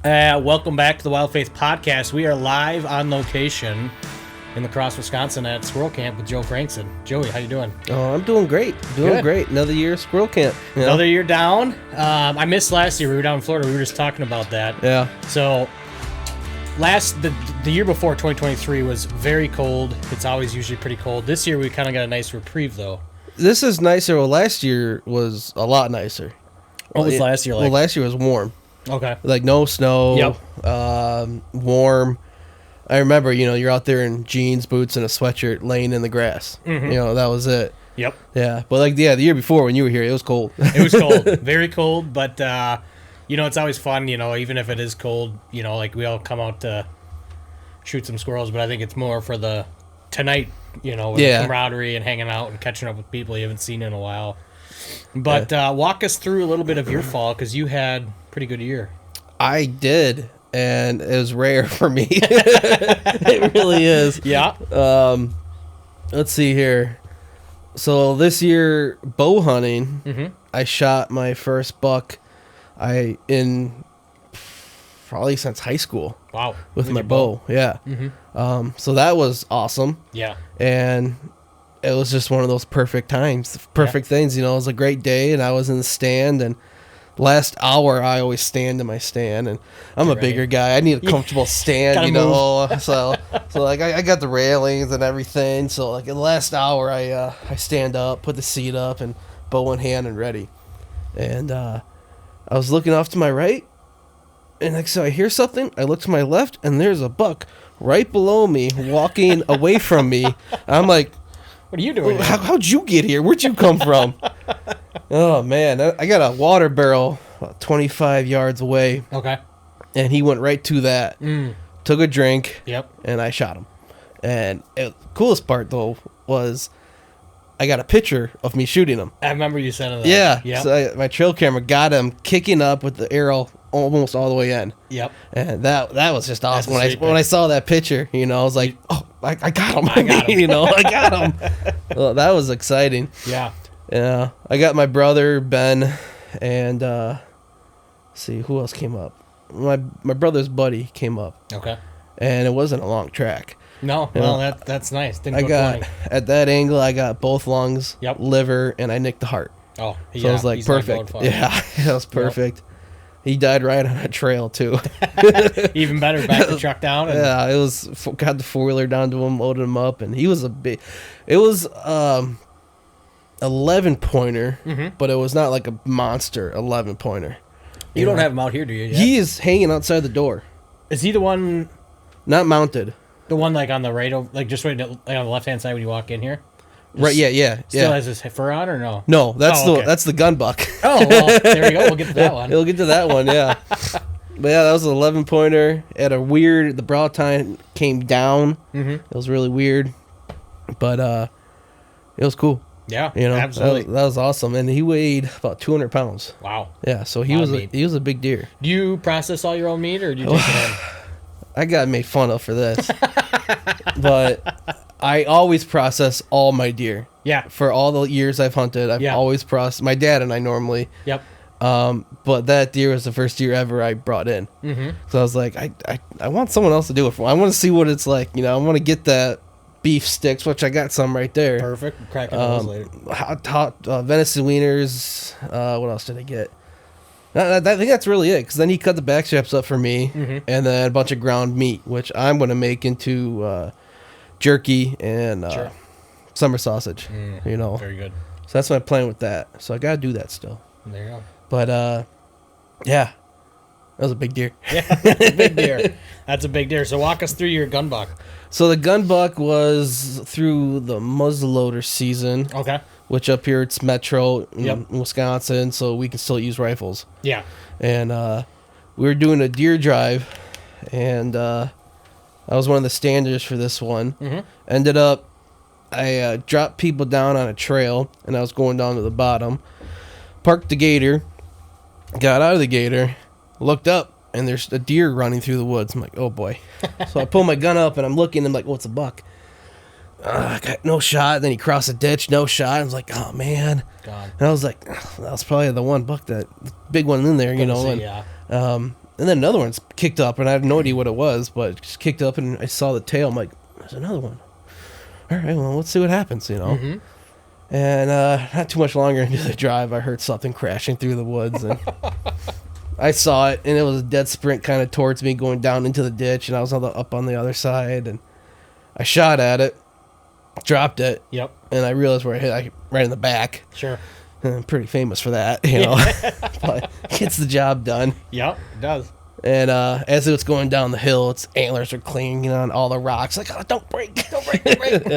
Welcome back to the Wild Faith Podcast. We are live on location in La Crosse, Wisconsin at Squirrel Camp with Joe Francksen. Joey, how you doing? Oh, I'm doing great. Great. Another year of Squirrel Camp. You know? Another year down. I missed last year. We were down in Florida. We were just talking about that. Yeah. So the year before, 2023, was very cold. It's always usually pretty cold. This year we kind of got a nice reprieve, though. This is nicer. Well, last year was a lot nicer. What was last year like? Well, last year was warm. Okay. Like no snow. Yep. Warm. I remember, you're out there in jeans, boots, and a sweatshirt laying in the grass. Mm-hmm. That was it. Yep. Yeah. But the year before when you were here, it was cold. It was cold. Very cold. But, it's always fun, even if it is cold, like we all come out to shoot some squirrels. But I think it's more for the tonight, with the camaraderie and hanging out and catching up with people you haven't seen in a while. But walk us through a little bit of your fall, because you had a pretty good year. I did. And it was rare for me. It really is. Yeah. Let's see here. So this year, bow hunting, I shot my first buck in probably since high school. Wow. With my bow. Yeah. Mm-hmm. So that was awesome. Yeah. And it was just one of those perfect times, perfect things. It was a great day, and I was in the stand, and last hour I always stand in my stand, and I'm a bigger guy. I need a comfortable stand, so I got the railings and everything. So in the last hour I stand up, put the seat up, and bow in hand and ready. And I was looking off to my right, and so I hear something. I look to my left, and there's a buck right below me walking away from me. I'm like, what are you doing? How'd you get here? Where'd you come from? Oh, man. I got a water barrel about 25 yards away. Okay. And he went right to that. Took a drink. Yep. And I shot him. And the coolest part, though, was I got a picture of me shooting him. I remember you sending that. Yeah. Yep. So my trail camera got him kicking up with the arrow almost all the way in. Yep. And that was just awesome. When I saw that picture, I was like, oh, I got him. I got him. Well, that was exciting. Yeah. Yeah. I got my brother, Ben, and let's see, who else came up? My brother's buddy came up. Okay. And it wasn't a long track. No, well, that's nice. At that angle, I got both lungs, liver, and I nicked the heart. Oh, yeah. So it was like perfect. Yeah, it was perfect. Yep. He died right on a trail, too. Even better, back the truck down. Yeah, it was, got the four-wheeler down to him, loaded him up, and he was it was 11-pointer, but it was not like a monster 11-pointer. You don't have him out here, do you? Yet? He is hanging outside the door. Is he the one? Not mounted. The one on the right, just right on the left-hand side when you walk in here? Right, yeah. Still has his fur on, or no? No, that's the gun buck. Oh, well, there we go. We'll get to that one. We'll get to that one, yeah. But yeah, that was an 11-pointer. The brow tine came down. It was really weird, but it was cool. Yeah, absolutely. That was awesome, and he weighed about 200 pounds. Wow. Yeah, so he was a big deer. Do you process all your own meat, or do you take it in? I got made fun of for this, but I always process all my deer. Yeah. For all the years I've hunted, I've always processed. My dad and I normally. Yep. But that deer was the first deer ever I brought in. So I was like, I want someone else to do it for me. I want to see what it's like. I want to get that beef sticks, which I got some right there. Perfect. Cracking those later. Hot venison wieners. What else did I get? I think that's really it, because then he cut the back straps up for me, and then a bunch of ground meat, which I'm going to make into jerky and summer sausage. Very good. So that's my plan with that. So I got to do that still. There you go. But yeah, that was a big deer. Yeah, big deer. That's a big deer. So walk us through your gun buck. So the gun buck was through the muzzleloader season. Okay. Which up here it's metro in Wisconsin, so we can still use rifles. Yeah. And we were doing a deer drive, and I was one of the standers for this one. Ended up, I dropped people down on a trail, and I was going down to the bottom. Parked the gator, got out of the gator, looked up, and there's a deer running through the woods. I'm like, oh boy. So I pull my gun up, and I'm looking, and I'm like, what's a buck? I got no shot. Then he crossed a ditch, no shot. I was like, oh man. God. And I was like, that was probably the one buck, that big one in there, you know. And, And then another one's kicked up, and I have no idea what it was, but it just kicked up, and I saw the tail. I'm like, there's another one. All right, well, let's see what happens, And not too much longer into the drive, I heard something crashing through the woods, and I saw it, and it was a dead sprint kind of towards me, going down into the ditch, and I was up on the other side, and I shot at it, dropped it, and I realized where I hit, right in the back. Sure. I'm pretty famous for that, but gets the job done. Yep, it does. And as it was going down the hill, its antlers are clinging on all the rocks. Like, oh, don't break, don't break, don't break.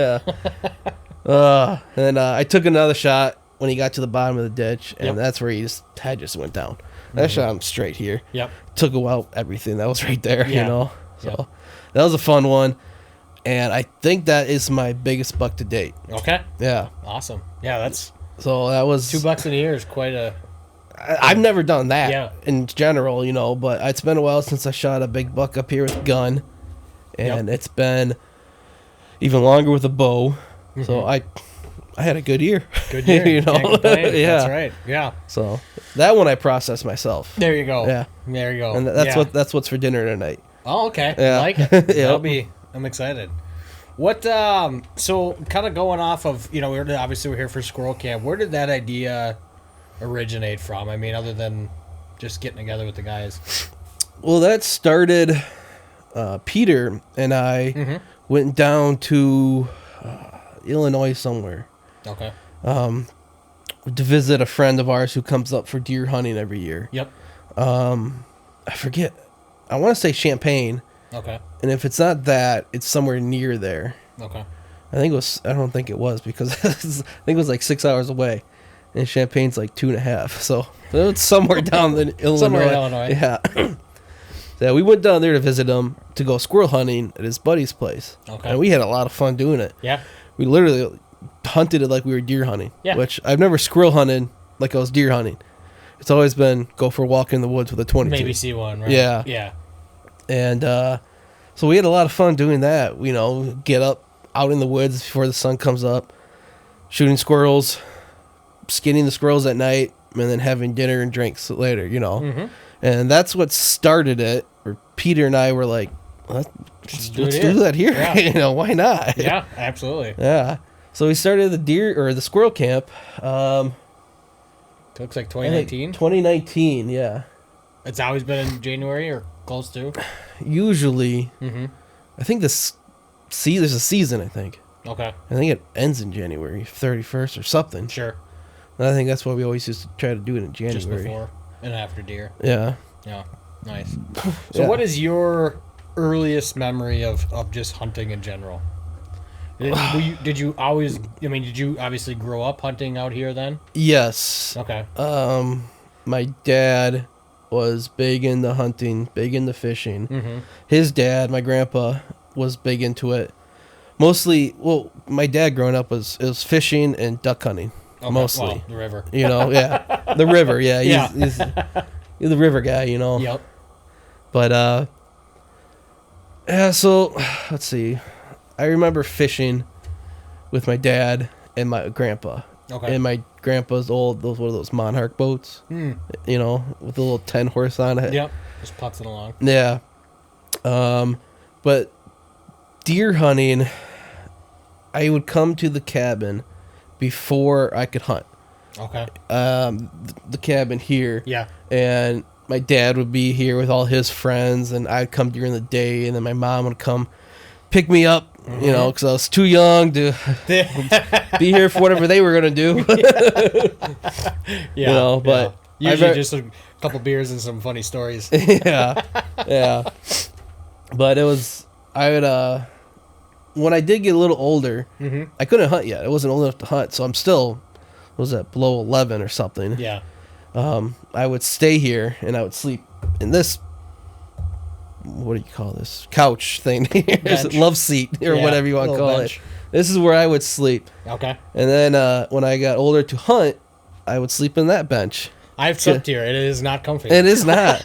Yeah. And I took another shot when he got to the bottom of the ditch, and that's where his head just went down. I shot him straight here. Yep. Took out everything that was right there, So that was a fun one. And I think that is my biggest buck to date. Okay. Yeah. Awesome. Yeah, that's... So that was... $2 in a year is quite a... I've never done that in general, but it's been a while since I shot a big buck up here with a gun. And it's been even longer with a bow. Mm-hmm. So I had a good year. Good year. Can't complain. Yeah. That's right. Yeah. So that one I processed myself. There you go. Yeah. There you go. And that's what's for dinner tonight. Oh, okay. Yeah. I like it. I'm excited. What, so kind of going off of, we're here for Squirrel Camp. Where did that idea originate from? I mean, other than just getting together with the guys. Well, that started, Peter and I went down to Illinois somewhere. Okay. To visit a friend of ours who comes up for deer hunting every year. Yep. I forget. I want to say Champaign. Okay. And if it's not that, it's somewhere near there. Okay. I don't think it was because I think it was like 6 hours away. And Champaign's like 2.5. So it's somewhere down in Illinois. Somewhere in Illinois. Yeah. So we went down there to visit him to go squirrel hunting at his buddy's place. Okay. And we had a lot of fun doing it. Yeah. We literally hunted it like we were deer hunting. Yeah. Which I've never squirrel hunted like I was deer hunting. It's always been go for a walk in the woods with a 22. Maybe see one, right? Yeah. Yeah. And so we had a lot of fun doing that. Get up out in the woods before the sun comes up, shooting squirrels, skinning the squirrels at night, and then having dinner and drinks later, Mm-hmm. And that's what started it. Where Peter and I were like, let's do that here. Yeah. Why not? Yeah, absolutely. Yeah. So we started the squirrel camp. Looks like 2019. 2019, yeah. It's always been in January or close to? Usually. Mm-hmm. I think there's a season, I think. Okay. I think it ends in January 31st or something. Sure. And I think that's why we always used to try to do it in January. Just before and after deer. Yeah. Yeah. Nice. So what is your earliest memory of just hunting in general? Did you obviously grow up hunting out here then? Yes. Okay. My dad was big into hunting, big into fishing. Mm-hmm. His dad, my grandpa, was big into it. Mostly, my dad growing up was fishing and duck hunting. Okay. Mostly. Well, the river. Yeah. The river, yeah. He's the river guy, Yep. But, so, let's see. I remember fishing with my dad and my grandpa. Okay. And my grandpa's one of those Monarch boats, with the little 10 horse on it. Yep. Just putzing along. Yeah. But deer hunting, I would come to the cabin before I could hunt. Okay. The cabin here. Yeah. And my dad would be here with all his friends, and I'd come during the day, and then my mom would come pick me up, because I was too young to be here for whatever they were going to do. Yeah. But usually just a couple beers and some funny stories. Yeah. But it was, when I did get a little older, I couldn't hunt yet. I wasn't old enough to hunt, so I'm still, below 11 or something. Yeah. I would stay here, and I would sleep in this, what do you call this, couch thing, love seat, or whatever you want to call it. This is where I would sleep. Okay. And then when I got older to hunt, I would sleep in that bench. I've slept here. It is not comfy. It is not.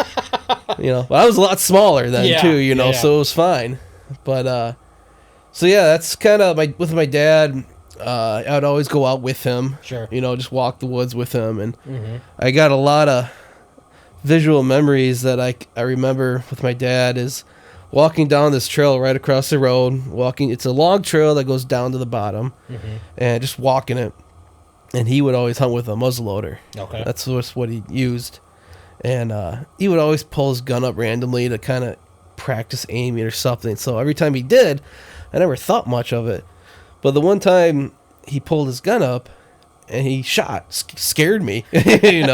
But I was a lot smaller then, too, so it was fine. But, that's kind of, with my dad, I would always go out with him. Sure. Just walk the woods with him. And I got a lot of visual memories that I remember with my dad is walking down this trail right across the road. It's a long trail that goes down to the bottom, and just walking it. And he would always hunt with a muzzleloader. Okay, that's what he used, and he would always pull his gun up randomly to kind of practice aiming or something. So every time he did, I never thought much of it. But the one time he pulled his gun up and he shot, scared me, And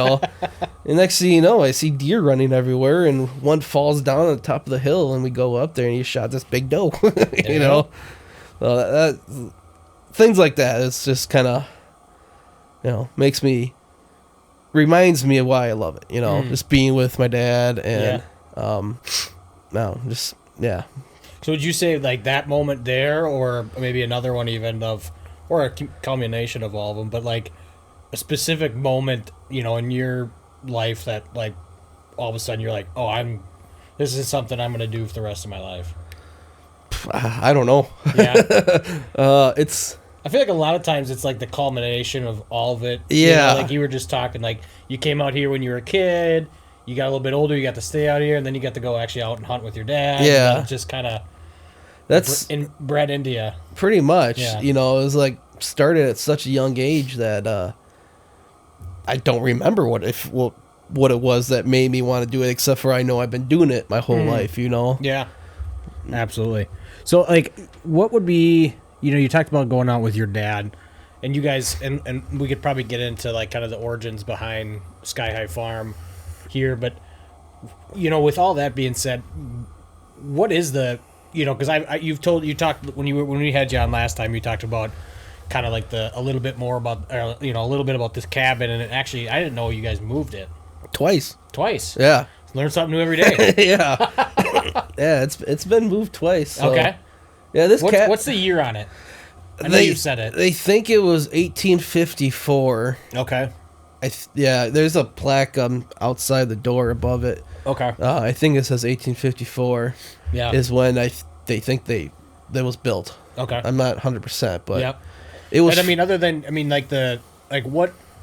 next thing you know, I see deer running everywhere, and one falls down on the top of the hill, and we go up there, and he shot this big doe, Well, things like that. It's just kind of, reminds me of why I love it, just being with my dad and, yeah. So would you say like that moment there, or maybe another one even or a combination of all of them, but like a specific moment, in your life that like all of a sudden you're like, oh, this is something I'm going to do for the rest of my life? I don't know. Yeah. I feel like a lot of times it's like the culmination of all of it. Yeah. Like you were just talking, like you came out here when you were a kid, you got a little bit older, you got to stay out here, and then you got to go actually out and hunt with your dad. Yeah. Just kind of bred into you. Pretty much. Yeah. It was like started at such a young age that I don't remember what it was that made me want to do it, except for I know I've been doing it my whole life, Yeah. Absolutely. So like what would be, you talked about going out with your dad, and you guys, and we could probably get into like kind of the origins behind Sky High Farm here, but with all that being said, what is the, because you talked when we had you on last time, you talked about kind of like a little bit more about, a little bit about this cabin, and actually I didn't know you guys moved it twice. Yeah. Learn something new every day. Yeah. Yeah, it's been moved twice. So. Okay. Yeah, what's the year on it? I know you said it. They think it was 1854. Okay. There's a plaque outside the door above it. Okay. I think it says 1854. Yeah. Is when they think that was built. Okay. I'm not 100%, but yep. It was. And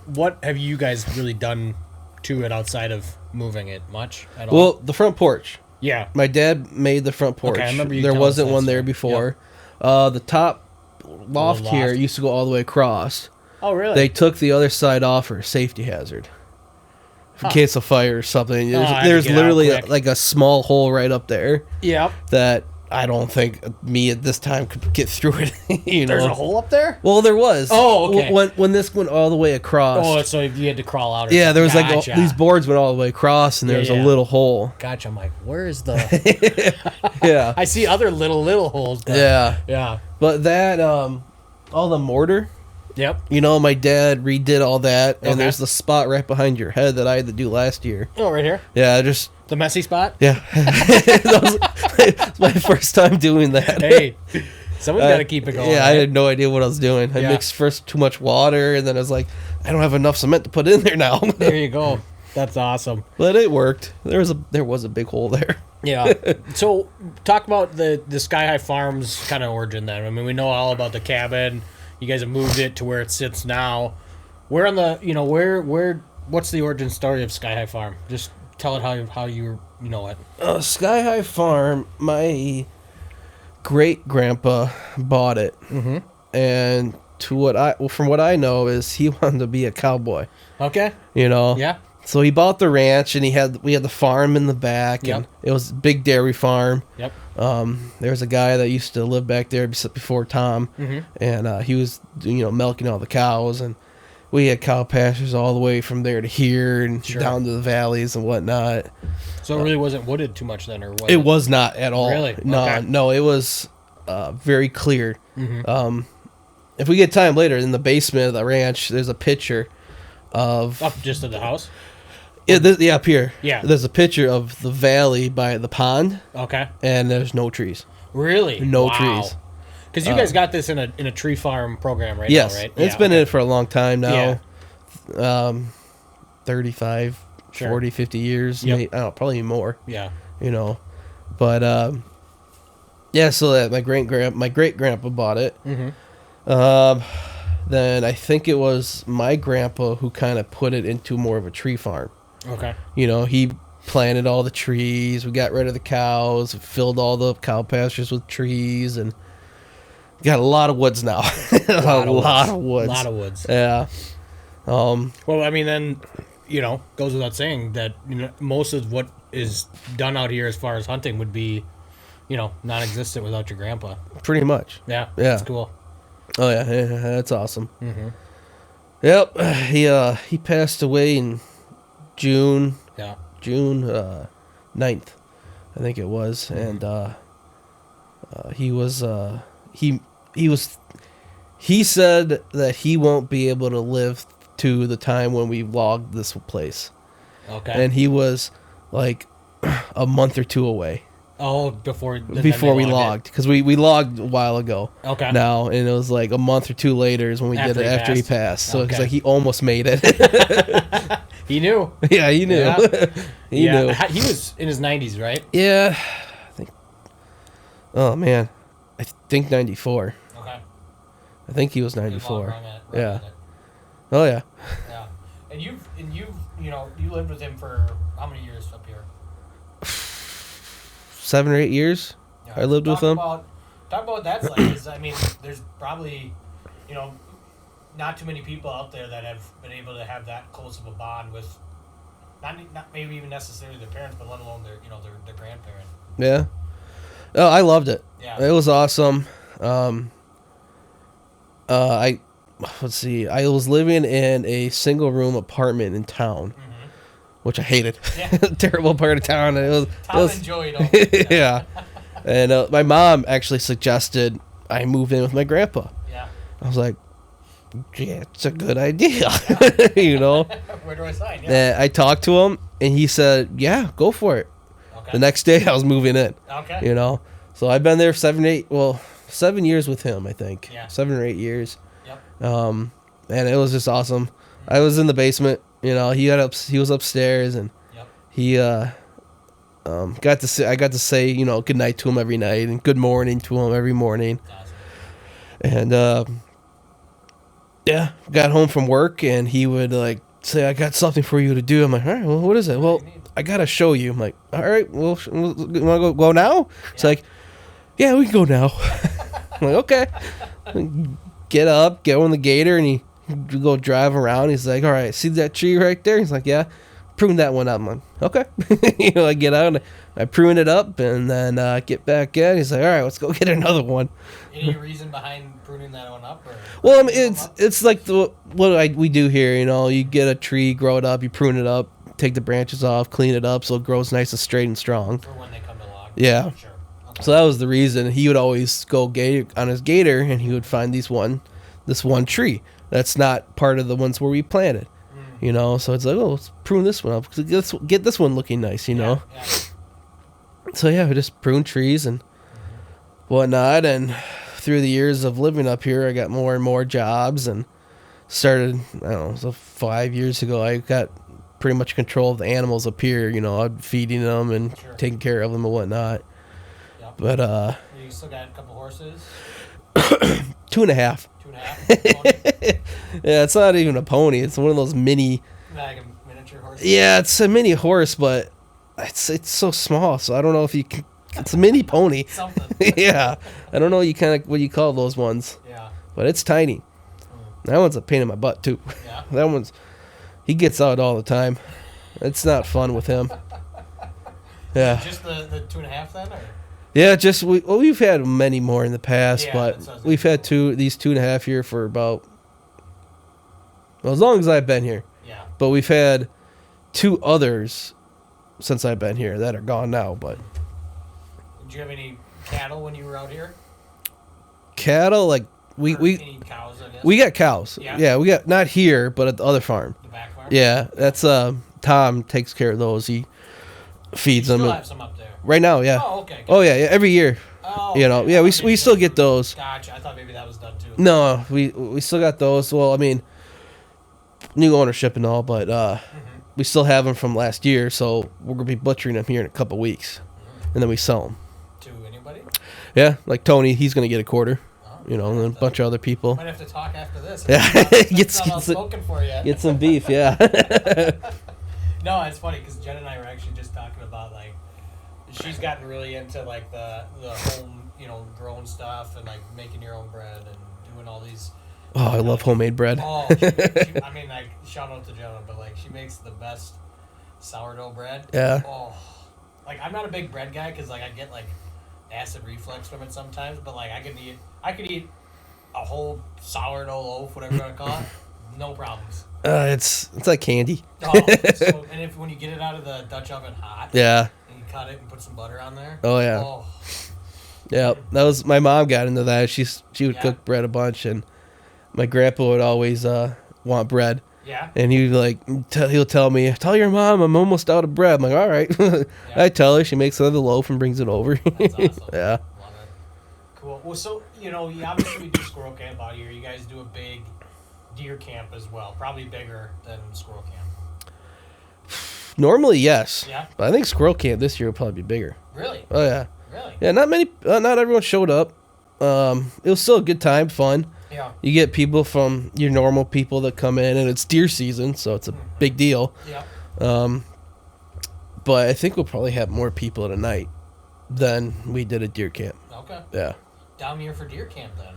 what have you guys really done to it outside of moving it much at all? Well, the front porch. Yeah. My dad made the front porch. Okay, I remember there wasn't one there before. Yep. The top loft here used to go all the way across. Oh, really? They took the other side off for a safety hazard. In case of fire or something. There's literally like a small hole right up there. Yep. That I don't think me at this time could get through it. There's a hole up there? Well, there was. Oh, okay. When this went all the way across. Oh, so you had to crawl out. Yeah, there was these boards went all the way across, and there was a little hole. Gotcha. I'm like, where is the? Yeah. I see other little holes. Yeah. Yeah. But that all the mortar. Yep. My dad redid all that, and there's the spot right behind your head that I had to do last year. Oh, right here? Yeah, just... The messy spot? Yeah. It's my first time doing that. Hey, someone's got to keep it going. Yeah, I had no idea what I was doing. I mixed first too much water, and then I was like, I don't have enough cement to put in there now. There you go. That's awesome. But it worked. There was a big hole there. Yeah. So, talk about the Sky High Farms kind of origin then. I mean, we know all about the cabin. You guys have moved it to where it sits now. Where on the, what's the origin story of Sky High Farm? Just tell it how you know it. Sky High Farm, my great grandpa bought it, and from what I know is he wanted to be a cowboy. Okay. Yeah. So he bought the ranch, and we had the farm in the back, and it was a big dairy farm. Yep. There was a guy that used to live back there before Tom, and he was milking all the cows, and we had cow pastures all the way from there to here and down to the valleys and whatnot. So it really wasn't wooded too much then, or what? It was not at all. Really? No, it was very clear. If we get time later, in the basement of the ranch, there's a picture of... Up just at the house? Yeah, up here. Yeah. There's a picture of the valley by the pond. Okay. And there's no trees. Really? No trees. Because you guys got this in a tree farm program now, right? Yes. It's been in it for a long time now. Yeah. 35, 40, 50 years. Yep. Maybe, I don't know, probably more. Yeah. But, so that my great-grandpa bought it. Then I think it was my grandpa who kind of put it into more of a tree farm. Okay. He planted all the trees. We got rid of the cows, filled all the cow pastures with trees, and got a lot of woods now. A lot of woods. Yeah. Well, I mean, then, goes without saying that most of what is done out here as far as hunting would be, non-existent without your grandpa. Pretty much. Yeah. That's cool. Oh, yeah. That's awesome. Mm-hmm. Yep. He passed away in June. Yeah. June 9th, I think it was. Mm-hmm. And he said that he won't be able to live to the time when we logged this place. Okay. And he was like a month or two away. Oh, before we logged, because we logged a while ago. Okay. Now, and it was like a month or two later is when we did it after he passed. So it's like he almost made it. He knew. Yeah, he knew. Yeah. He knew. He was in his 90s, right? Yeah, I think. Oh man, I think 94. Okay. I think he was 94. Yeah. Oh yeah. Yeah, and you lived with him for how many years up here? 7 or 8 years. Yeah, I lived with him. Talk about what that's like. Because I mean, there's probably, not too many people out there that have been able to have that close of a bond with, not maybe even necessarily their parents, but let alone their grandparent. Yeah. Oh, I loved it. Yeah. It was awesome. Let's see. I was living in a single room apartment in town. Mm-hmm. Which I hated. Yeah. Terrible part of town. It was enjoyed. Yeah. And my mom actually suggested I move in with my grandpa. Yeah. I was like, yeah, it's a good idea. Yeah. Where do I sign? Yeah. And I talked to him, and he said, yeah, go for it. Okay. The next day, I was moving in. Okay. So I've been there 7 years with him, I think. Yeah. 7 or 8 years. Yep. And it was just awesome. Mm-hmm. I was in the basement. He was upstairs, and yep. He I got to say good night to him every night and good morning to him every morning. Awesome. And got home from work, and he would like say, I got something for you to do. I'm like, all right, well, what is it? Well, I gotta show you. I'm like, all right, well, you want to go now? Yeah. It's like, yeah, we can go now. I'm like, okay. Get up, get on the gator, and he go drive around. He's like, all right, see that tree right there? He's like, yeah, prune that one up. I'm like, okay. I get out and I prune it up, and then get back in. He's like, all right, let's go get another one. Any reason behind pruning that one up? Well, I mean, it's like we do here. You get a tree, grow it up, you prune it up, take the branches off, clean it up so it grows nice and straight and strong. For when they come to log. Yeah. Sure. Okay. So that was the reason. He would always go on his gator, and he would find this one tree that's not part of the ones where we planted. So it's like, oh, let's prune this one up. Let's get this one looking nice, Yeah. So, yeah, we just prune trees and whatnot. And through the years of living up here, I got more and more jobs and started, so 5 years ago, I got pretty much control of the animals up here. I'd feeding them and taking care of them and whatnot. Yep. But, you still got a couple horses? 2.5. 2.5? Yeah, it's not even a pony. It's one of those mini. Like a miniature horse. Yeah, it's a mini horse, but it's so small. So I don't know if you can. It's a mini pony. Something. Yeah, I don't know what you call those ones. Yeah. But it's tiny. That one's a pain in my butt too. Yeah. That one's. He gets out all the time. It's not fun with him. Yeah. Just the 2.5 then, or? Yeah, we've had many more in the past, but we've had these 2.5 here for about as long as I've been here. Yeah. But we've had 2 others since I've been here that are gone now. But did you have any cattle when you were out here? Cattle, like any cows, I guess? We got cows. Yeah, we got not here, but at the other farm. The back farm. Yeah, that's Tom takes care of those. He feeds them. Still have some up there. Right now, yeah. Oh, okay. Oh, yeah, every year. Oh, okay. Yeah, we still get those. Gotcha. I thought maybe that was done too. No, we still got those. Well, I mean, new ownership and all, but we still have them from last year, so we're gonna be butchering them here in a couple weeks, and then we sell them. To anybody? Yeah, like Tony, he's gonna get a quarter. And then a bunch of other people. Might have to talk after this. Yeah, Get some beef, yeah. No, it's funny because Jen and I were actually just talking about like she's gotten really into like the home, grown stuff and like making your own bread and doing all these. Oh, I love homemade bread. Oh, I mean, like shout out to Jenna, but like she makes the best sourdough bread. Yeah. Oh, like I'm not a big bread guy because like I get like acid reflux from it sometimes, but like I could eat a whole sourdough loaf, whatever you want to call it, no problems. It's like candy. Oh, and when you get it out of the Dutch oven hot, yeah, and you cut it and put some butter on there. Oh yeah. Oh. Yeah, that was my mom got into that. She would cook bread a bunch, and my grandpa would always want bread. Yeah. And he'll tell me, tell your mom I'm almost out of bread. I'm like, all right. Yeah. I tell her, she makes another loaf and brings it over. That's awesome. Yeah. Love it. Cool. Well, so obviously we do squirrel camp out here. You guys do a big deer camp as well, probably bigger than squirrel camp. Normally, yes. Yeah. But I think squirrel camp this year will probably be bigger. Really? Oh yeah. Really? Yeah. Not everyone showed up. It was still a good time, fun. Yeah. You get people from your normal people that come in, and it's deer season, so it's a big deal. Yeah. But I think we'll probably have more people at a night than we did at deer camp. Okay. Yeah. Down here for deer camp then.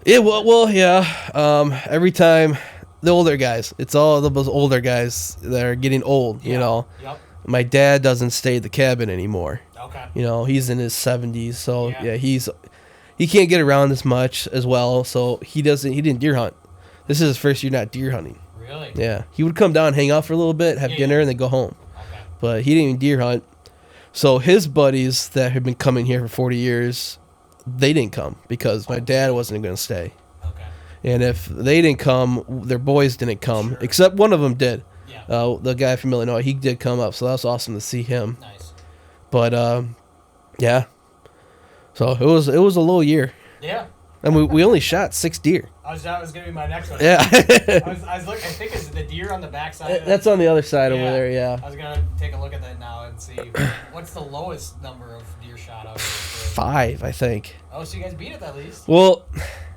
Yeah. Well, yeah. Every time the older guys, it's all those older guys that are getting old. Yeah. Yep. My dad doesn't stay at the cabin anymore. Okay. He's in his 70s, so yeah, he can't get around as much as well, so he didn't deer hunt. This is his first year not deer hunting. Really? Yeah. He would come down, hang out for a little bit, have dinner, and then go home. Okay. But he didn't even deer hunt. So his buddies that have been coming here for 40 years, they didn't come because my dad wasn't going to stay. Okay. And if they didn't come, their boys didn't come, Sure. except one of them did. Yeah. The guy from Illinois, he did come up, so that was awesome to see him. Nice. But, yeah. So it was a little year. Yeah. And we only shot 6 deer. That was gonna be my next one. Yeah. I was looking. I think it's the deer on the backside. That's on the other side over there. Yeah. I was gonna take a look at that now and see what's the lowest number of deer shot out here. 5, I think. Oh, so you guys beat it at least? Well,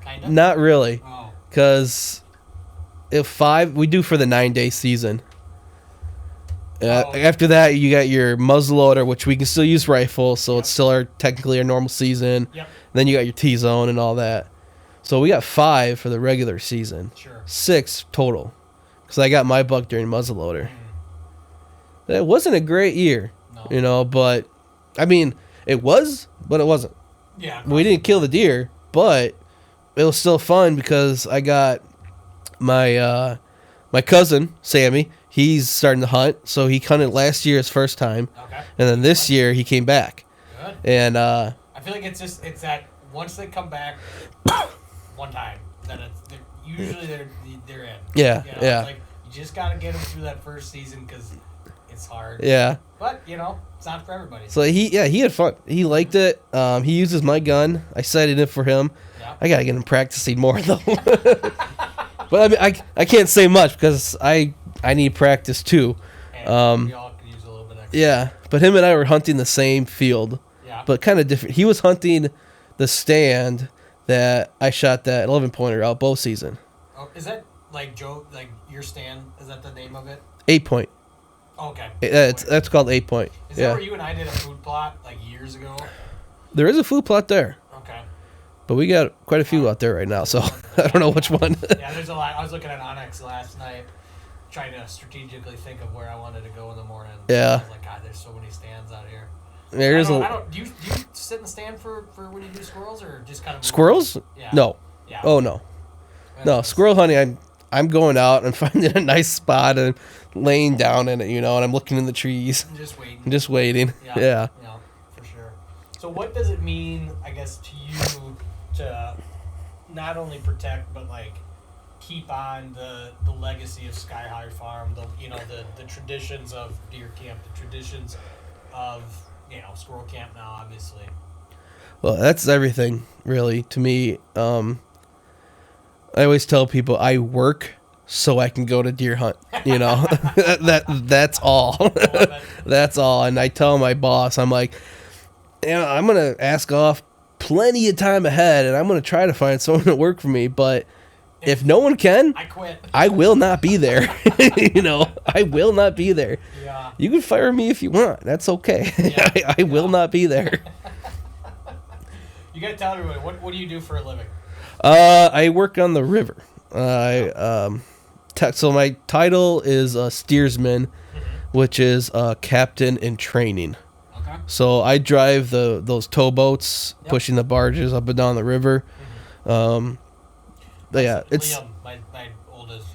Kinda? not really. Oh. Because if 5, we do for the 9-day season. After that, you got your muzzleloader, which we can still use rifle, so it's still technically our normal season. Yep. Then you got your T-zone and all that. So we got 5 for the regular season. Sure. 6 total. Because I got my buck during muzzleloader. It wasn't a great year, no. But, I mean, it was, but it wasn't. Yeah. We didn't kill the deer, but it was still fun because I got my cousin, Sammy, he's starting to hunt, so he hunted last year his first time. Okay. And then this year he came back. Good. And I feel like it's that once they come back one time, then usually they're in. Yeah. Yeah. Like you just gotta get them through that first season because it's hard. Yeah. But it's not for everybody. So he had fun. He liked it. He uses my gun. I sighted it for him. Yeah. I gotta get him practicing more though. But I mean, I can't say much because I need practice too. And we all could use a little bit extra. Yeah, but him and I were hunting the same field. Yeah. But kind of different. He was hunting the stand that I shot that 11-pointer out bow season. Oh, is that like Joe? Like your stand? Is that the name of it? 8-point. Okay. That's called 8-point. Is that where you and I did a food plot like years ago? There is a food plot there. Okay. But we got quite a few out there right now, so I don't know which one. Yeah, there's a lot. I was looking at Onyx last night, trying to strategically think of where I wanted to go in the morning. Yeah. I was like, God, there's so many stands out here. There's do you sit in the stand for when you do squirrels or just kind of squirrels? Yeah. No. Yeah. Oh no. No, squirrel hunting. I'm going out and finding a nice spot and laying down in it, and I'm looking in the trees. Just waiting. Yeah. Yeah, for sure. So what does it mean, I guess, to you to not only protect but like keep on the legacy of Sky High Farm, the traditions of deer camp, the traditions of squirrel camp now, obviously. Well, that's everything, really, to me. I always tell people I work so I can go to deer hunt. That's all. That's all. And I tell my boss, I'm like, I'm gonna ask off plenty of time ahead, and I'm gonna try to find someone to work for me. But if no one can, I quit. I will not be there. I will not be there. Yeah. You can fire me if you want. That's okay. Yeah. I will not be there. You gotta tell everybody, what do you do for a living? I work on the river. So my title is steersman, which is captain in training. Okay. So I drive those towboats, pushing the barges up and down the river. Yeah, it's Liam, my oldest.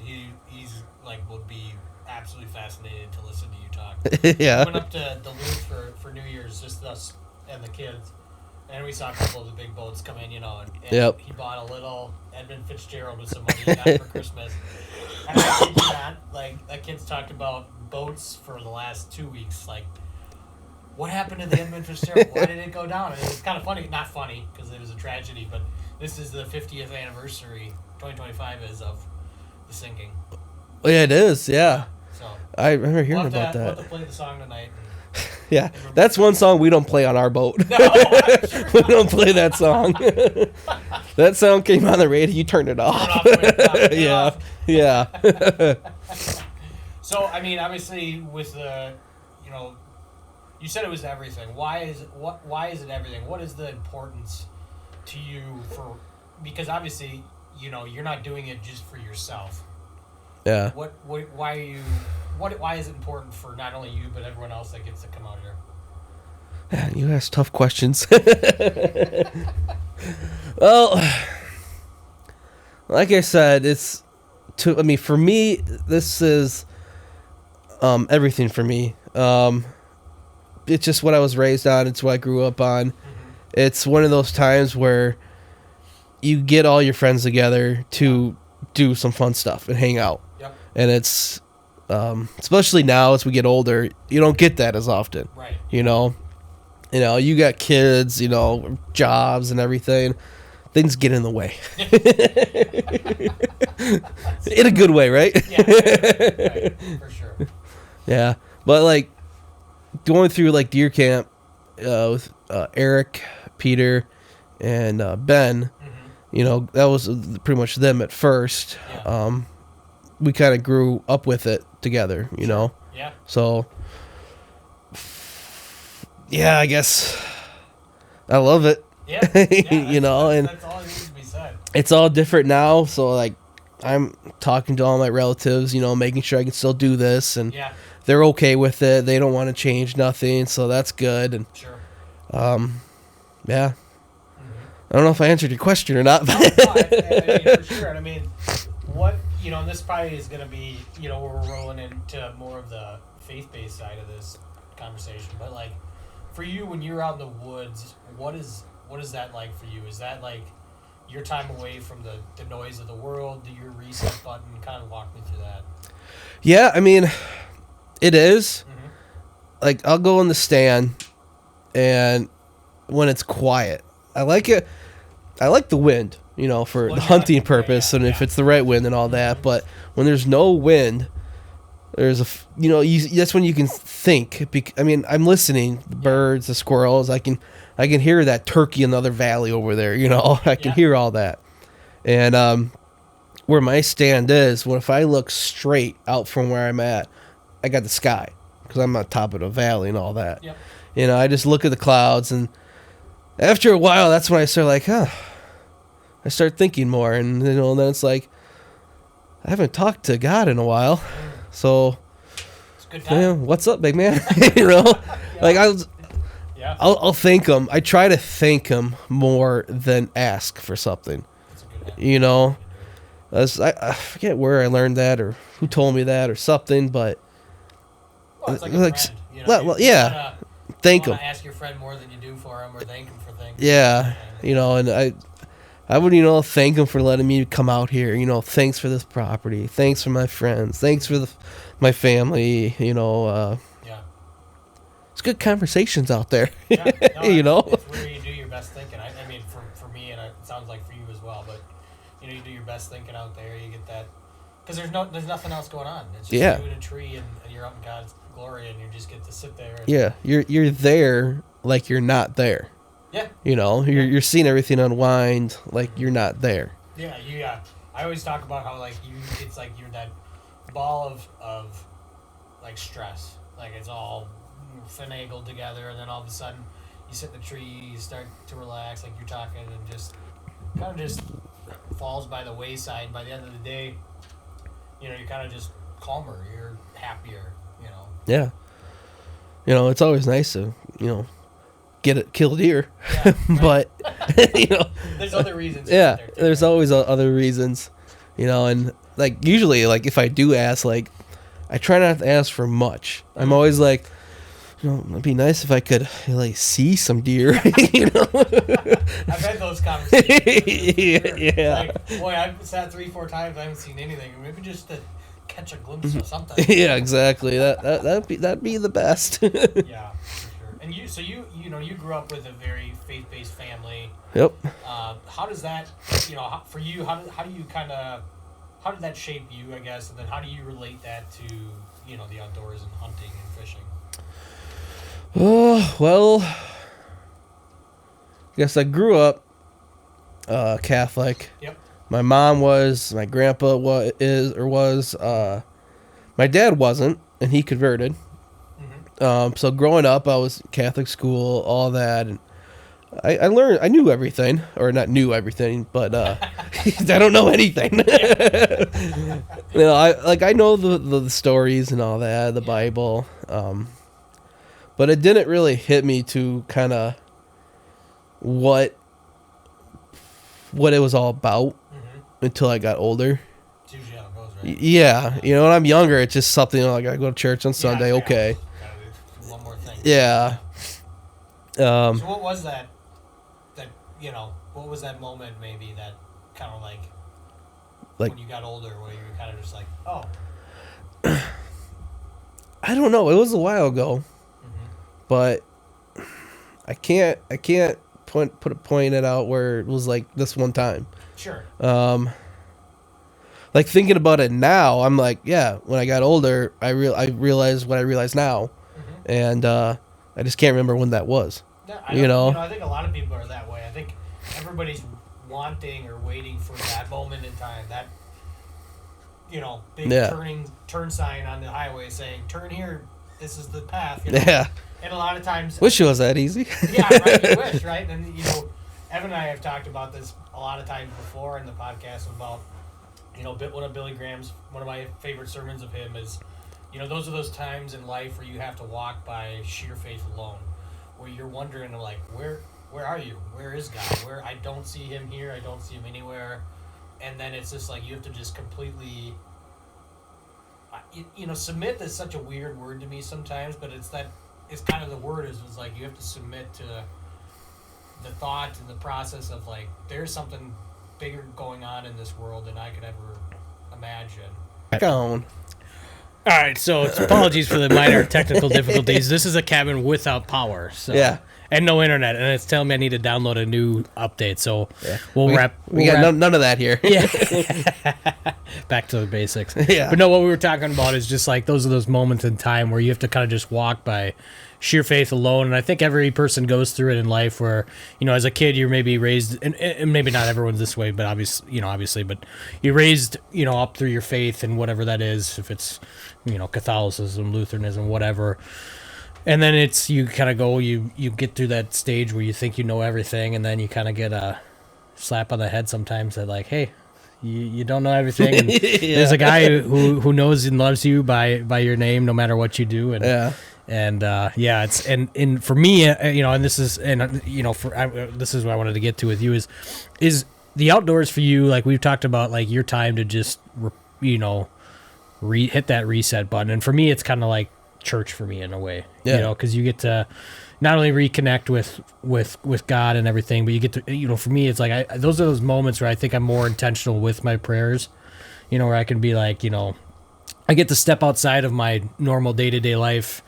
He's like would be absolutely fascinated to listen to you talk. yeah. We went up to Duluth for New Year's, just us and the kids, and we saw a couple of the big boats come in, and he bought a little Edmund Fitzgerald with some money he got for Christmas. And I kid you not, like the kids talked about boats for the last 2 weeks, like. What happened to the Edmund Fitzgerald? Why did it go down? And it's kind of funny. Not funny, because it was a tragedy, but this is the 50th anniversary, 2025 is, of the sinking. Oh, yeah, it is, yeah. So I remember hearing about that. We'll have to play the song tonight. Yeah, that's one song we don't play on our boat. No, sure we don't play that song. That song came on the radio, you turned it off. Yeah. So, I mean, obviously, with the, you said it was everything. Why is it everything? What is the importance to you because obviously, you're not doing it just for yourself. Yeah. Why is it important for not only you but everyone else that gets to come out here? Yeah, you ask tough questions. Well, like I said, for me, this is everything for me. It's just what I was raised on. It's what I grew up on. Mm-hmm. It's one of those times where you get all your friends together to do some fun stuff and hang out. Yep. And it's, especially now as we get older, you don't get that as often. Right. You got kids, jobs and everything. Things get in the way. In a good way, right? Yeah, right, for sure. Yeah. But like, going through like deer camp with Eric, Peter, and Ben, that was pretty much them at first. Yeah. We kind of grew up with it together, Yeah. So, yeah, I guess I love it. Yeah. And that's all it needs to be said. It's all different now. So like, I'm talking to all my relatives, making sure I can still do this and. Yeah. They're okay with it. They don't want to change nothing, so that's good. And sure. Yeah. Mm-hmm. I don't know if I answered your question or not. No, for sure. And I mean, what and this probably is going to be where we're rolling into more of the faith-based side of this conversation. But like, for you, when you're out in the woods, what is that like for you? Is that like your time away from the noise of the world? Do your reset button? Kind of walk me through that. Yeah, I mean. It is. Mm-hmm. Like, I'll go in the stand, and when it's quiet, I like it. I like the wind, for the hunting purpose, and if it's the right wind and all that. But when there's no wind, there's that's when you can think. I'm listening. The birds, the squirrels. I can hear that turkey in the other valley over there. I can hear all that. And where my stand is, if I look straight out from where I'm at. I got the sky because I'm on top of the valley and all that. Yep. I just look at the clouds, and after a while, that's when I start like, I start thinking more, and then it's like, I haven't talked to God in a while, so it's a good time. What's up, big man? Like I'll thank him. I try to thank him more than ask for something. That's a good I forget where I learned that or who told me that or something, but. Well, it's like a friend, yeah. Thank him. Ask your friend more than you do for him, or thank him for things. Yeah, and I would thank him for letting me come out here. Thanks for this property. Thanks for my friends. Thanks for my family. Yeah. It's good conversations out there. Yeah, no, it's where you do your best thinking. I mean, for me, and it sounds like for you as well. But you do your best thinking out there. You get that because there's nothing else going on. It's just you and a tree, and you're out in God's glory, and you just get to sit there. You're there like you're not there. Yeah. You're seeing everything unwind like you're not there. Yeah. I always talk about how like it's like you're that ball of like stress, like it's all finagled together, and then all of a sudden you sit in the tree, you start to relax, like you're talking, and just kind of just falls by the wayside. By the end of the day, you know, you're kind of just calmer, you're happier, you know. Yeah. You know, it's always nice to, you know, kill deer, yeah, but you know, there's other reasons. Yeah, there's always other reasons, you know, and like usually, like if I do ask, like I try not to ask for much. I'm always like, you know, it'd be nice if I could like see some deer, you know. I've had those conversations. Yeah. Like, boy, I've sat 3-4 times, I haven't seen anything. Maybe just to catch a glimpse of something. Yeah, exactly. That'd be the best. Yeah. And you know, you grew up with a very faith-based family. Yep. How does that, you know, for you, how did that shape you, I guess, and then how do you relate that to, you know, the outdoors and hunting and fishing? Oh, well, I guess I grew up Catholic. Yep. My mom was, my grandpa was, my dad wasn't, and he converted. So growing up, I was Catholic school, all that, and I learned, I knew everything, or not knew everything, but I don't know anything. You know, I know the stories and all that, the Bible, but it didn't really hit me to kind of what it was all about until I got older. It's usually how it goes, right? Yeah, you know, when I'm younger, it's just something, you know, like I go to church on Sunday, okay. One more thing. Yeah. So what was that, you know, what was that moment maybe that kind of like when you got older where you were kind of just like, oh. I don't know. It was a while ago, but I can't point it out where it was like this one time. Sure. Like thinking about it now, I'm like, yeah, when I got older, I realized what I realize now. And I just can't remember when that was. Yeah, you know, I think a lot of people are that way. I think everybody's wanting or waiting for that moment in time, that, you know, big turn sign on the highway saying, turn here, this is the path. You know? Yeah. And a lot of times... Wish it was that easy. Yeah, right, you wish, right? And, you know, Evan and I have talked about this a lot of times before in the podcast about, you know, one of Billy Graham's, one of my favorite sermons of him is, you know, those are those times in life where you have to walk by sheer faith alone, where you're wondering, like, where are you? Where is God? Where I don't see him here, I don't see him anywhere. And then it's just like you have to just completely, you know, submit is such a weird word to me sometimes, but it's kind of the word is like you have to submit to the thought and the process of like, there's something bigger going on in this world than I could ever imagine. Go on. All right, so it's apologies for the minor technical difficulties. This is a cabin without power, so yeah, and no internet, and it's telling me I need to download a new update. So yeah. We got none of that here. Yeah, back to the basics. Yeah, but no, what we were talking about is just like those are those moments in time where you have to kind of just walk by sheer faith alone. And I think every person goes through it in life where, you know, as a kid, you're maybe raised, and maybe not everyone's this way, but obviously, but you're raised, you know, up through your faith and whatever that is, if it's, you know, Catholicism, Lutheranism, whatever. And then it's, you kind of go, you get through that stage where you think you know everything, and then you kind of get a slap on the head sometimes that like, hey, you don't know everything. And yeah. There's a guy who knows and loves you by your name no matter what you do. And yeah. And it's and for me, you know, and this is, and you know, this is what I wanted to get to with you is the outdoors for you. Like we've talked about, like your time to just you know, hit that reset button. And for me, it's kind of like church for me in a way, you know, because you get to not only reconnect with God and everything, but you get to, you know, for me, it's like those are those moments where I think I'm more intentional with my prayers, you know, where I can be like, you know, I get to step outside of my normal day-to-day life.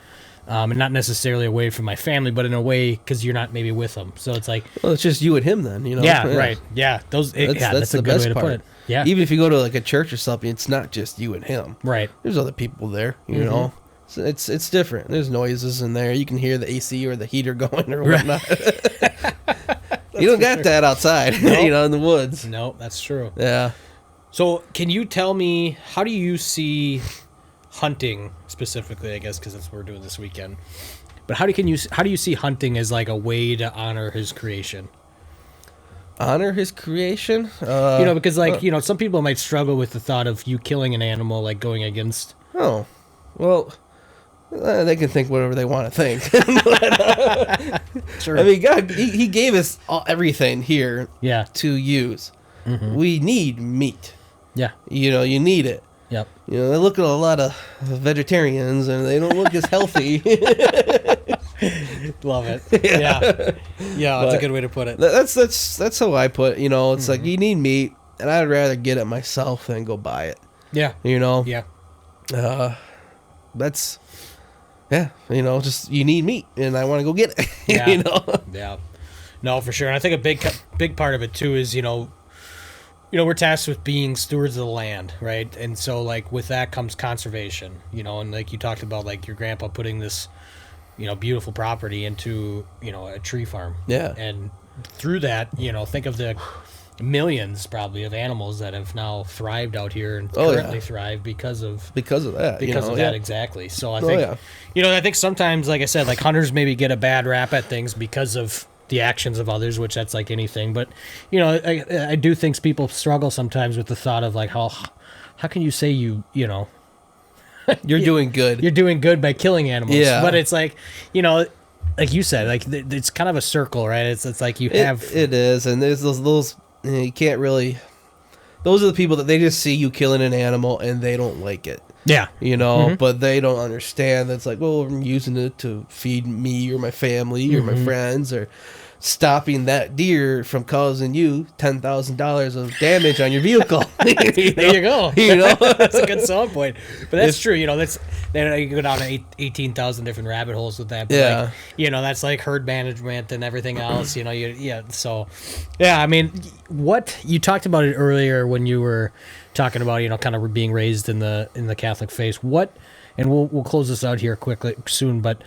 And not necessarily away from my family, but in a way because you're not maybe with them. So it's like, well, it's just you and him then, you know. Yeah, right. Yeah, that's a good way to put it. Yeah, even if you go to like a church or something, it's not just you and him. Right. There's other people there, you know. So it's different. There's noises in there. You can hear the AC or the heater going or whatnot. You don't got that outside, you know, in the woods. No, that's true. Yeah. So can you tell me, how do you see hunting specifically, I guess, because that's what we're doing this weekend. But how do you see hunting as like a way to honor his creation? Honor his creation? Because some people might struggle with the thought of you killing an animal, like going against. Oh, well, they can think whatever they want to think. Sure. I mean, God, he gave us everything here to use. Mm-hmm. We need meat. Yeah. You need it. Yep. I look at a lot of vegetarians, and they don't look as healthy. Love it. Yeah. Yeah, that's a good way to put it. That's how I put it. It's like, you need meat, and I'd rather get it myself than go buy it. Yeah. Yeah. That's... Yeah, just you need meat, and I want to go get it. Yeah. Yeah. No, for sure. And I think a big part of it, too, is, we're tasked with being stewards of the land, right? And so, like, with that comes conservation, and like you talked about, like, your grandpa putting this, beautiful property into, a tree farm. Yeah. And through that, think of the millions probably of animals that have now thrived out here and currently thrive because of that. Exactly. So I think, I think sometimes, like I said, like hunters maybe get a bad rap at things because of the actions of others, which that's like anything. But, I do think people struggle sometimes with the thought of like, how can you say you're doing good? You're doing good by killing animals. Yeah. But it's like, like you said, like it's kind of a circle, right? It's like you have... It is. And there's those you can't really... Those are the people that they just see you killing an animal and they don't like it. Yeah. But they don't understand. That's like, well, I'm using it to feed me or my family or my friends, or stopping that deer from causing you $10,000 of damage on your vehicle. There you go. That's a good selling point. But that's true. That's then you go down to 18,000 different rabbit holes with that. But that's like herd management and everything else. So I mean, what you talked about it earlier when you were talking about kind of being raised in the Catholic faith. What, and we'll close this out here quickly soon. But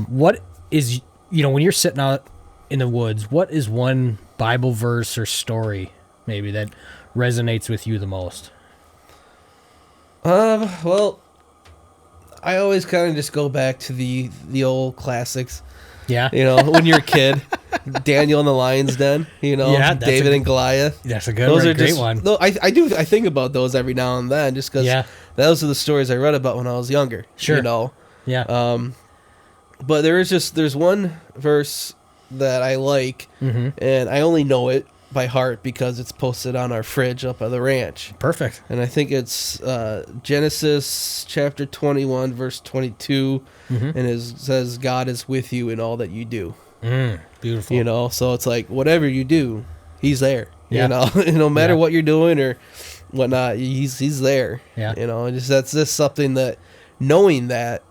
what is when you're sitting out in the woods, what is one Bible verse or story maybe that resonates with you the most? Well, I always kind of just go back to the old classics. Yeah. When you're a kid, Daniel in the lion's den, David and Goliath. That's a good one. Those are great one. I think about those every now and then just because those are the stories I read about when I was younger. Sure. Yeah. But there's one verse that I like, and I only know it by heart because it's posted on our fridge up at the ranch. Perfect. And I think it's Genesis chapter 21, verse 22, and it says, God is with you in all that you do. Beautiful. So it's like, whatever you do, he's there. Yeah. No matter what you're doing or whatnot, he's there. Yeah. That's just something that, knowing that,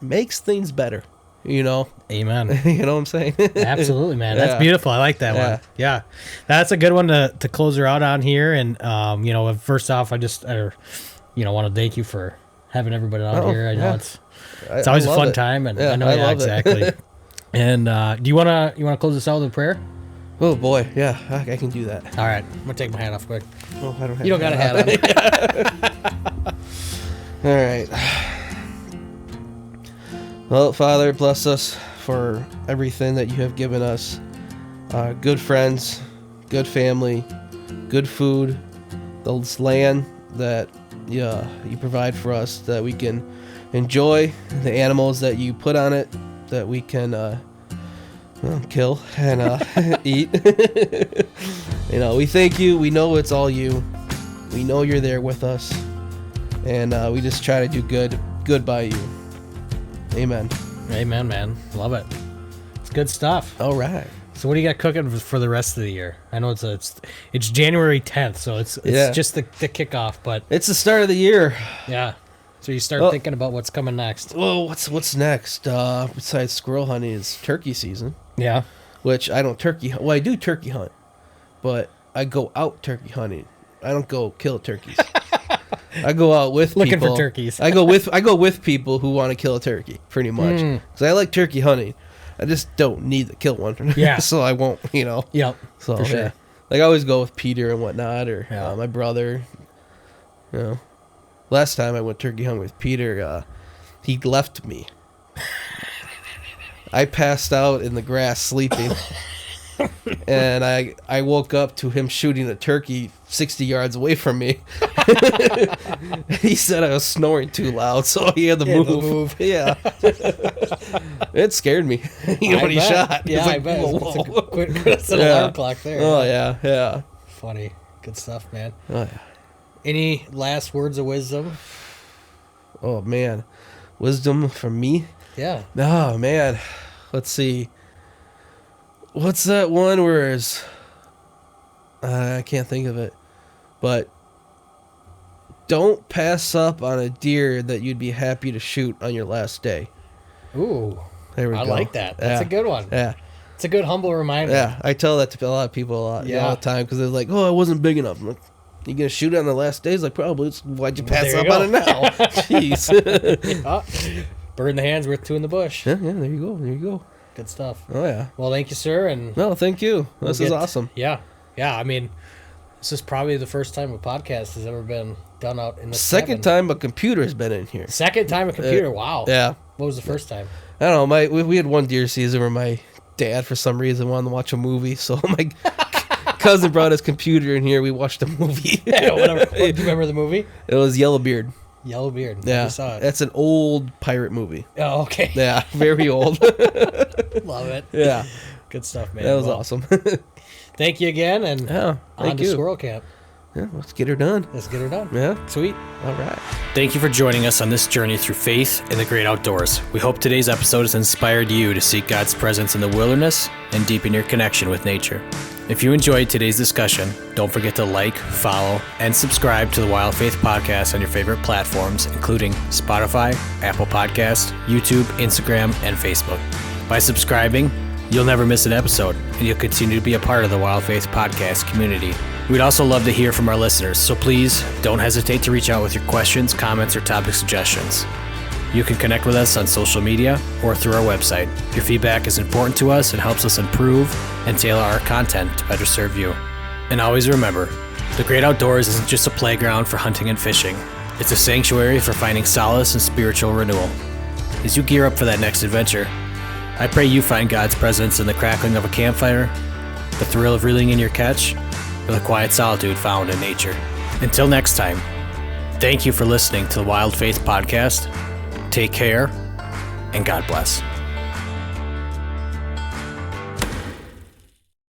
makes things better. Amen. You know what I'm saying? Absolutely, man. That's beautiful. I like that one. Yeah. That's a good one to close her out on here. And, first off, I want to thank you for having everybody out here. I know it's always a fun time. And I know, exactly. And do you want to close this out with a prayer? Oh, boy. Yeah, I can do that. All right. I'm going to take my hat off quick. Oh, I don't have You don't got a hat on. All right. Well, Father, bless us for everything that you have given us. Good friends, good family, good food, this land that you provide for us, that we can enjoy, the animals that you put on it, that we can kill and eat. We thank you. We know it's all you. We know you're there with us. And we just try to do good by you. Amen. Amen, man. Love it. It's good stuff. All right. So what do you got cooking for the rest of the year? I know it's January 10th, so it's just the kickoff, but it's the start of the year. Yeah. So you start thinking about what's coming next. Well, what's next? Besides squirrel hunting is turkey season. Yeah. Which I don't turkey hunt. Well, I do turkey hunt, but I go out turkey hunting. I don't go kill turkeys. I go out with people. Looking for turkeys. I go with people who want to kill a turkey, pretty much. Because I like turkey hunting. I just don't need to kill one. Yeah. So I won't, Yep. So, for sure. Like I always go with Peter and whatnot, or my brother. You know, last time I went turkey hunting with Peter, he left me. I passed out in the grass sleeping. And I woke up to him shooting a turkey 60 yards away from me. He said I was snoring too loud, so he had to move. Yeah. It scared me. When he shot. Yeah, I bet. It's an alarm clock there. Oh, yeah. Funny. Good stuff, man. Oh, yeah. Any last words of wisdom? Oh, man. Wisdom from me? Yeah. Oh, man. Let's see. What's that one where it's... I can't think of it. But don't pass up on a deer that you'd be happy to shoot on your last day. Ooh. There we go. I like that. That's a good one. Yeah. It's a good, humble reminder. Yeah. I tell that to a lot of people all the time because they're like, oh, I wasn't big enough. I'm like, you going to shoot it on the last day? It's like, probably. Why'd you pass up on it now? Jeez. Yeah. Bird in the hand's worth two in the bush. Yeah, there you go. Good stuff. Oh, yeah. Well, thank you, sir. And no, thank you. This is awesome. Yeah. I mean, this is probably the first time a podcast has ever been done out in the second time a computer has been in here. Second time a computer. Wow. Yeah. What was the first time? I don't know. We had one deer season where my dad, for some reason, wanted to watch a movie, so my cousin brought his computer in here. We watched a movie. Yeah, whatever. Do you remember the movie? It was Yellowbeard. Yellowbeard. Yeah. I saw it. That's an old pirate movie. Oh, okay. Yeah, very old. Love it. Yeah. Good stuff, man. That was awesome. Thank you again, and on to Squirrel Camp. Yeah, let's get her done. Yeah. Sweet. All right. Thank you for joining us on this journey through faith in the great outdoors. We hope today's episode has inspired you to seek God's presence in the wilderness and deepen your connection with nature. If you enjoyed today's discussion, don't forget to like, follow, and subscribe to the Wild Faith Podcast on your favorite platforms, including Spotify, Apple Podcasts, YouTube, Instagram, and Facebook. By subscribing, you'll never miss an episode, and you'll continue to be a part of the Wild Faith Podcast community. We'd also love to hear from our listeners, so please don't hesitate to reach out with your questions, comments, or topic suggestions. You can connect with us on social media or through our website. Your feedback is important to us and helps us improve and tailor our content to better serve you. And always remember, the great outdoors isn't just a playground for hunting and fishing. It's a sanctuary for finding solace and spiritual renewal. As you gear up for that next adventure, I pray you find God's presence in the crackling of a campfire, the thrill of reeling in your catch, or the quiet solitude found in nature. Until next time, thank you for listening to the Wild Faith Podcast. Take care, and God bless.